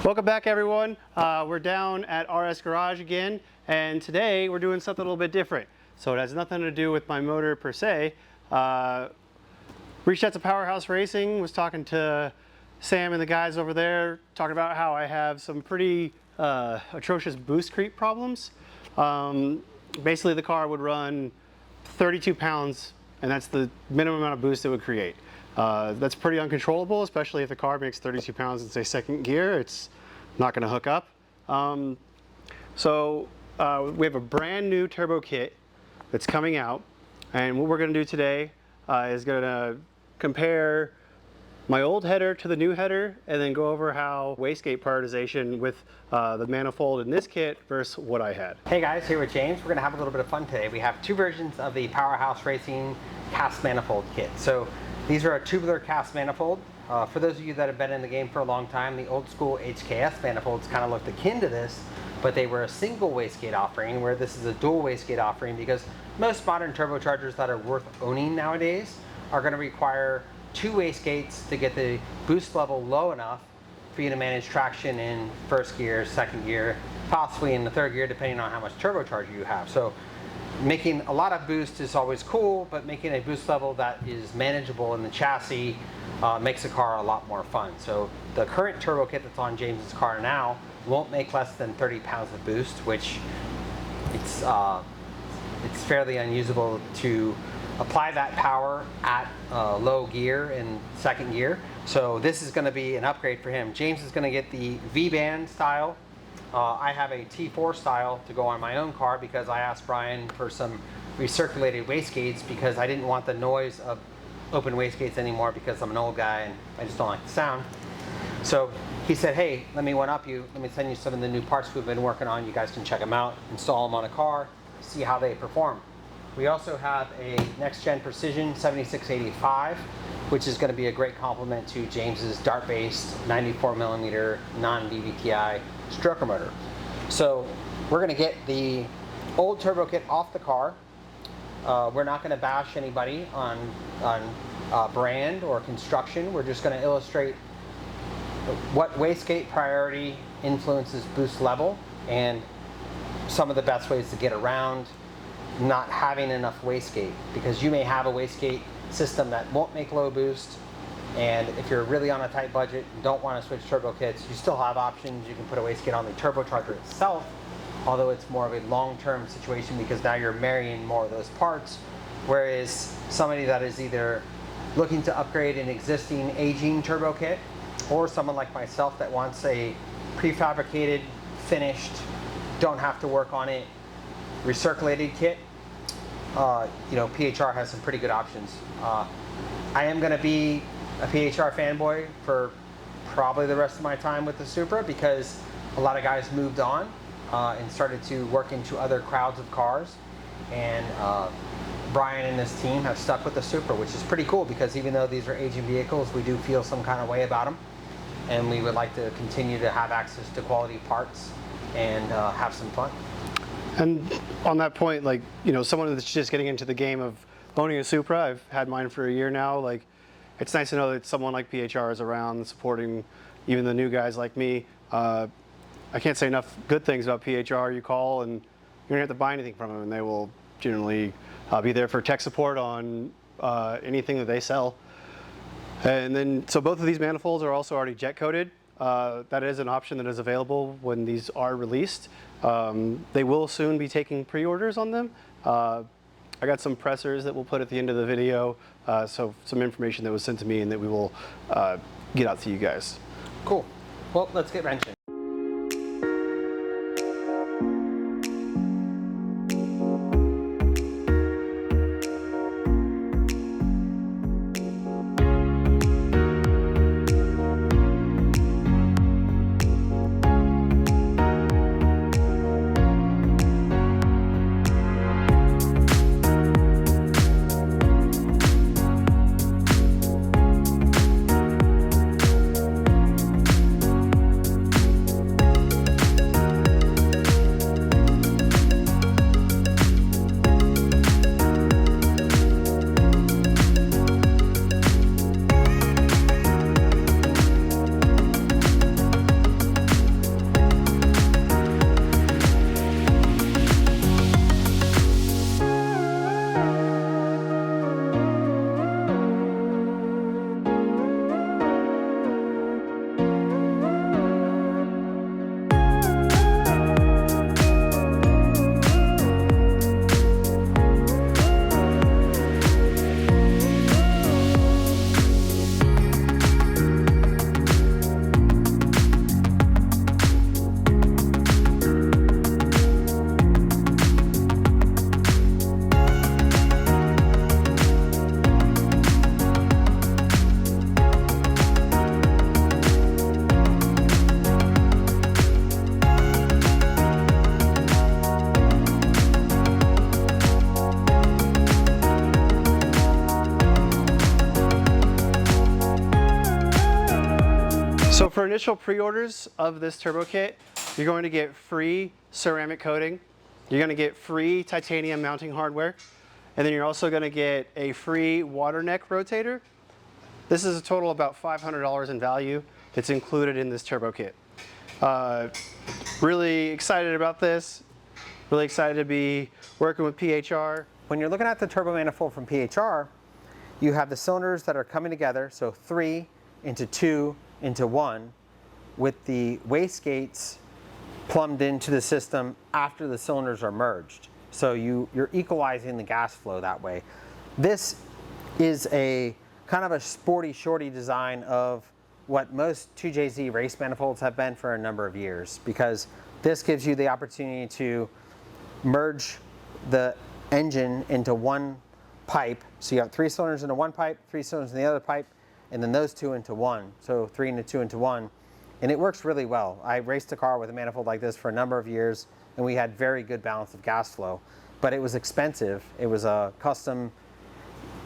Welcome back, everyone. We're down at RS Garage again, and today we're doing something a little bit different. So it has nothing to do with my motor per se. Reached out to Powerhouse Racing, was talking to Sam and the guys over there, talking about how I have some pretty atrocious boost creep problems. Basically, the car would run 32 pounds, and that's the minimum amount of boost it would create. That's pretty uncontrollable, especially if the car makes 32 pounds in, say, second gear. It's not going to hook up. We have a brand new turbo kit that's coming out, and what we're going to do today is going to compare my old header to the new header, and then go over how wastegate prioritization with the manifold in this kit versus what I had. Hey guys, here with James. We're going to have a little bit of fun today. We have two versions of the Powerhouse Racing cast manifold kit. So these are a tubular cast manifold. For those of you that have been in the game for a long time, the old school HKS manifolds kind of looked akin to this, but they were a single wastegate offering, where this is a dual wastegate offering, because most modern turbochargers that are worth owning nowadays are going to require two wastegates to get the boost level low enough for you to manage traction in first gear, second gear, possibly in the third gear, depending on how much turbocharger you have. So making a lot of boost is always cool, but making a boost level that is manageable in the chassis makes the car a lot more fun. So the current turbo kit that's on James's car now won't make less than 30 pounds of boost, which it's fairly unusable to apply that power at low gear in second gear. So this is going to be an upgrade for him. James is going to get the V-band style. I have a T4 style to go on my own car, because I asked Brian for some recirculated wastegates, because I didn't want the noise of open wastegates anymore, because I'm an old guy and I just don't like the sound. So he said, hey, let me one-up you. Let me send you some of the new parts we've been working on. You guys can check them out, install them on a car, see how they perform. We also have a Next Gen Precision 7685, which is going to be a great complement to James's dart-based 94mm non-BVTI stroker motor. So we're going to get the old turbo kit off the car. We're not going to bash anybody on brand or construction. We're just going to illustrate what wastegate priority influences boost level, and some of the best ways to get around not having enough wastegate, because you may have a wastegate system that won't make low boost, and if you're really on a tight budget and don't want to switch turbo kits, you still have options. You can put a wastegate on the turbocharger itself, although it's more of a long-term situation, because now you're marrying more of those parts, whereas somebody that is either looking to upgrade an existing aging turbo kit, or someone like myself that wants a prefabricated, finished, don't have to work on it, recirculated kit, PHR has some pretty good options. I am going to be a PHR fanboy for probably the rest of my time with the Supra, because a lot of guys moved on and started to work into other crowds of cars, and Brian and his team have stuck with the Supra, which is pretty cool, because even though these are aging vehicles, we do feel some kind of way about them, and we would like to continue to have access to quality parts and have some fun. And on that point, like, someone that's just getting into the game of owning a Supra, I've had mine for a year now, like, it's nice to know that someone like PHR is around supporting even the new guys like me. I can't say enough good things about PHR. You call and you don't have to buy anything from them, and they will generally be there for tech support on anything that they sell. And then, so both of these manifolds are also already jet coated. That is an option that is available when these are released. They will soon be taking pre-orders on them. I got some pressers that we'll put at the end of the video, so some information that was sent to me and that we will get out to you guys. Cool. Well, let's get wrenching. initial pre-orders of this turbo kit, you're going to get free ceramic coating, you're going to get free titanium mounting hardware, and then you're also going to get a free water neck rotator. This is a total of about $500 in value that's included in this turbo kit. Really excited about this. Really excited to be working with PHR. When you're looking at the turbo manifold from PHR, you have the cylinders that are coming together, so 3 into 2 into 1, with the wastegates plumbed into the system after the cylinders are merged. So you're equalizing the gas flow that way. This is a kind of a sporty shorty design of what most 2JZ race manifolds have been for a number of years, because this gives you the opportunity to merge the engine into one pipe. So you have 3 cylinders into one pipe, 3 cylinders in the other pipe, and then those 2 into one. So 3 into 2 into 1. And it works really well. I raced a car with a manifold like this for a number of years, and we had very good balance of gas flow. But it was expensive. It was a custom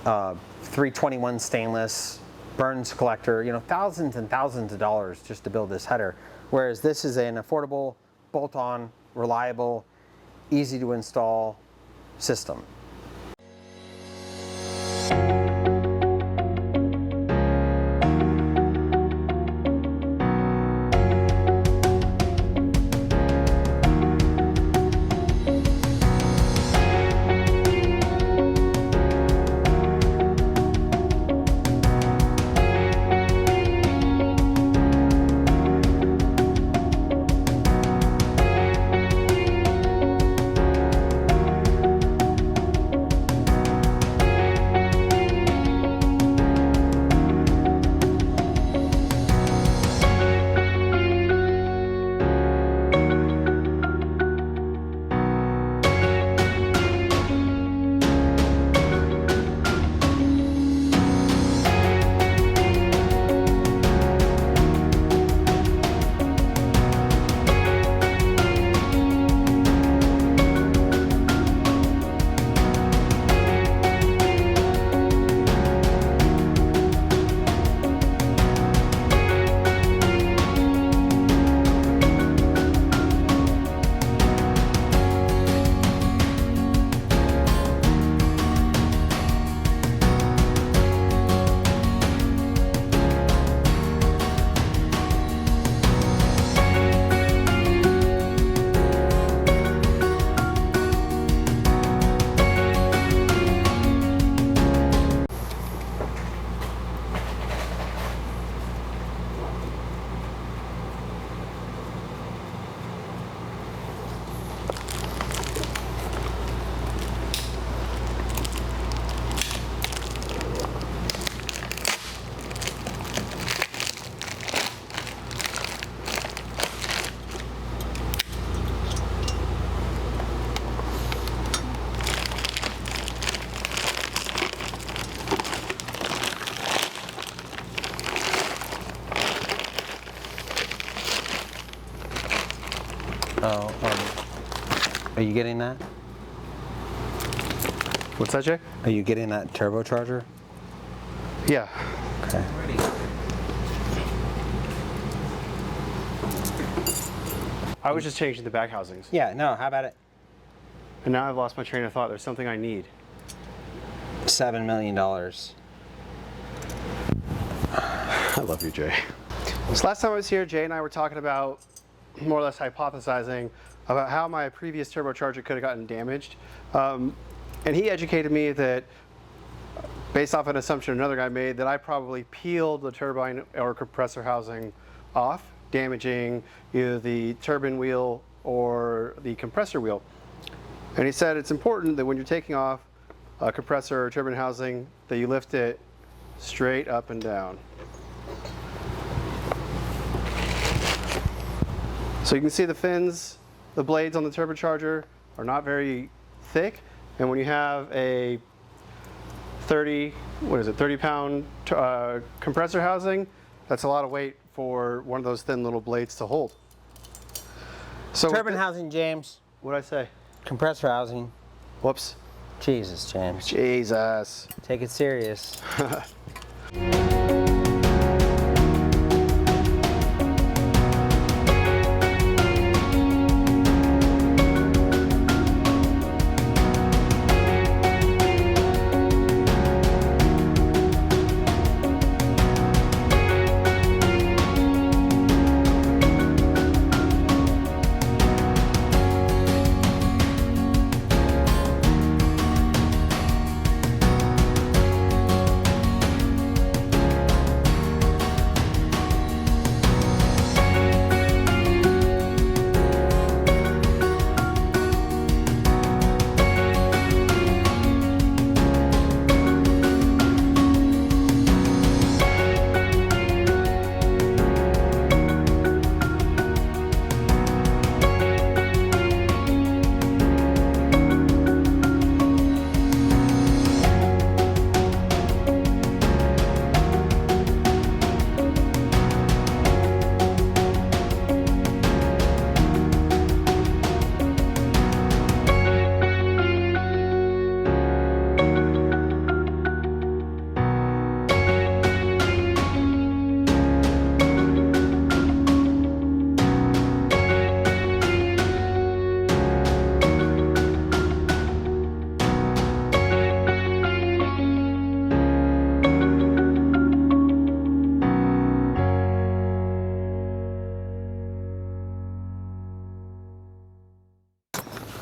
321 stainless burns collector, you know, thousands and thousands of dollars just to build this header. Whereas this is an affordable, bolt-on, reliable, easy to install system. Are you getting that? What's that, Jay? Are you getting that turbocharger? Yeah. Okay. I was just changing the back housings. Yeah, no, how about it? And now I've lost my train of thought. There's something I need. $7 million. I love you, Jay. So last time I was here, Jay and I were talking about, more or less hypothesizing, about how my previous turbocharger could have gotten damaged. And he educated me that, based off an assumption another guy made, that I probably peeled the turbine or compressor housing off, damaging either the turbine wheel or the compressor wheel. And he said it's important that when you're taking off a compressor or turbine housing, that you lift it straight up and down. So you can see the fins, the blades on the turbocharger are not very thick, and when you have a 30 pound compressor housing, that's a lot of weight for one of those thin little blades to hold. So Turbine housing, James. What'd I say? Compressor housing. Whoops. Jesus, James. Jesus. Take it serious.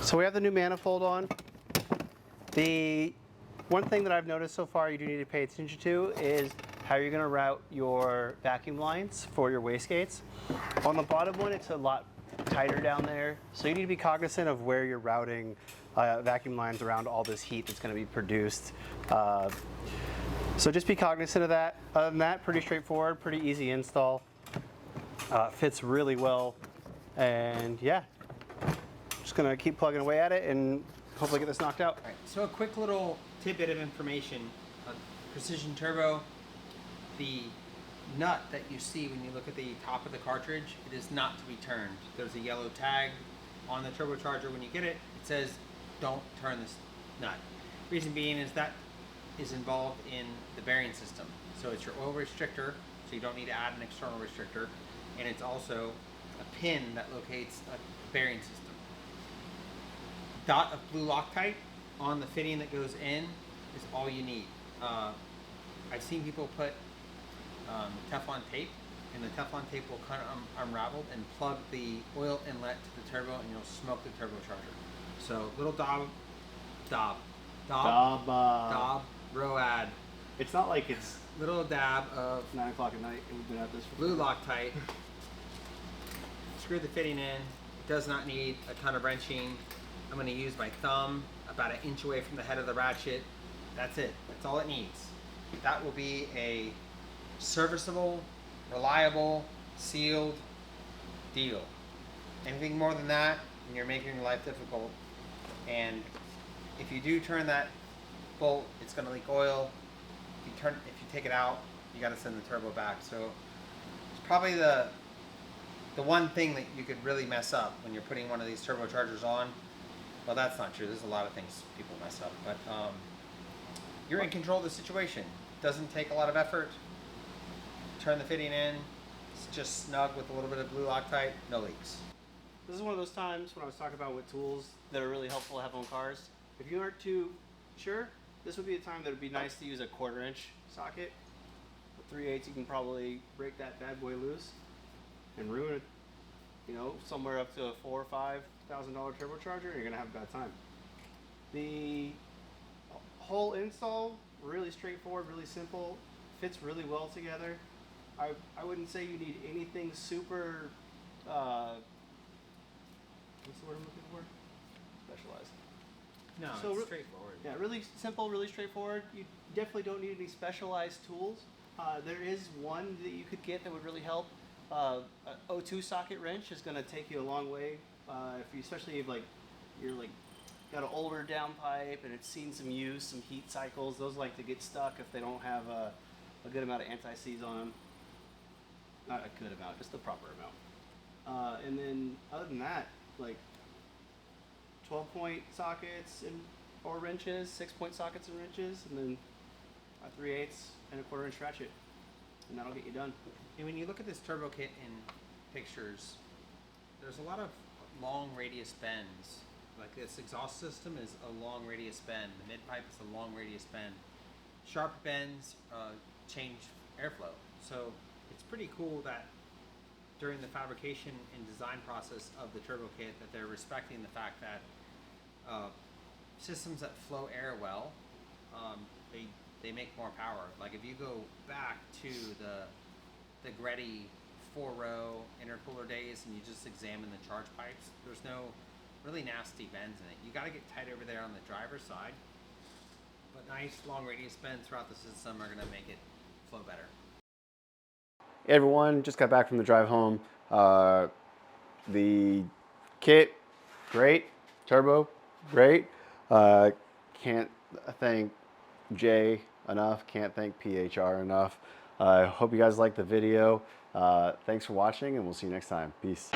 So we have the new manifold on. The one thing that I've noticed so far you do need to pay attention to is how you're going to route your vacuum lines for your wastegates. On the bottom one, it's a lot tighter down there, so you need to be cognizant of where you're routing vacuum lines around all this heat that's going to be produced. So just be cognizant of that. Other than that, pretty straightforward, pretty easy install. Fits really well, and yeah, just going to keep plugging away at it and hopefully get this knocked out. All right, so a quick little tidbit of information. Precision Turbo, the nut that you see when you look at the top of the cartridge, it is not to be turned. There's a yellow tag on the turbocharger when you get it. It says, don't turn this nut. Reason being is that is involved in the bearing system. So it's your oil restrictor, so you don't need to add an external restrictor. And it's also a pin that locates a bearing system. Dot of blue Loctite on the fitting that goes in is all you need. I've seen people put Teflon tape, and the Teflon tape will kind of unravel and plug the oil inlet to the turbo, and you'll smoke the turbocharger. So little dob, ROAD. It's not like it's Little dab of 9 o'clock at night and we've been at this for blue Loctite. Screw the fitting in. It does not need a ton of wrenching. I'm going to use my thumb about 1 inch away from the head of the ratchet. That's it. That's all it needs. That will be a serviceable, reliable, sealed deal. Anything more than that, and you're making your life difficult. And if you do turn that bolt, it's going to leak oil. If you take it out, you got to send the turbo back. So it's probably the one thing that you could really mess up when you're putting one of these turbochargers on. Well, that's not true. There's a lot of things people mess up, but you're in control of the situation. Doesn't take a lot of effort. Turn the fitting in. It's just snug with a little bit of blue Loctite. No leaks. This is one of those times when I was talking about what tools that are really helpful to have on cars. If you aren't too sure, this would be a time that would be nice to use a 1/4 inch socket. With 3/8, you can probably break that bad boy loose and ruin it. You know, somewhere up to a $4,000 or $5,000 turbocharger, you're gonna have a bad time. The whole install, really straightforward, really simple, fits really well together. I wouldn't say you need anything super, what's the word I'm looking for? Specialized. No, So it's straightforward. Yeah, really simple, really straightforward. You definitely don't need any specialized tools. There is one that you could get that would really help. An O2 socket wrench is going to take you a long way, especially if you're got an older downpipe and it's seen some use, some heat cycles. Those like to get stuck if they don't have a good amount of anti-seize on them. Not a good amount, just the proper amount. And then other than that, like 12-point sockets or wrenches, 6-point sockets and wrenches, and then a 3/8 and a 1/4 inch ratchet, and that'll get you done. And when you look at this turbo kit in pictures, there's a lot of long radius bends. Like this exhaust system is a long radius bend. The mid pipe is a long radius bend. Sharp bends change airflow. So it's pretty cool that during the fabrication and design process of the turbo kit that they're respecting the fact that systems that flow air well, they make more power. Like if you go back to the Gretty 4-row intercooler days and you just examine the charge pipes, there's no really nasty bends in it. You got to get tight over there on the driver's side, but nice long radius bends throughout the system are going to make it flow better. Hey everyone, just got back from the drive home. The kit, great. Turbo, great. Can't thank Jay enough, can't thank PHR enough. I hope you guys liked the video. Thanks for watching, and we'll see you next time. Peace.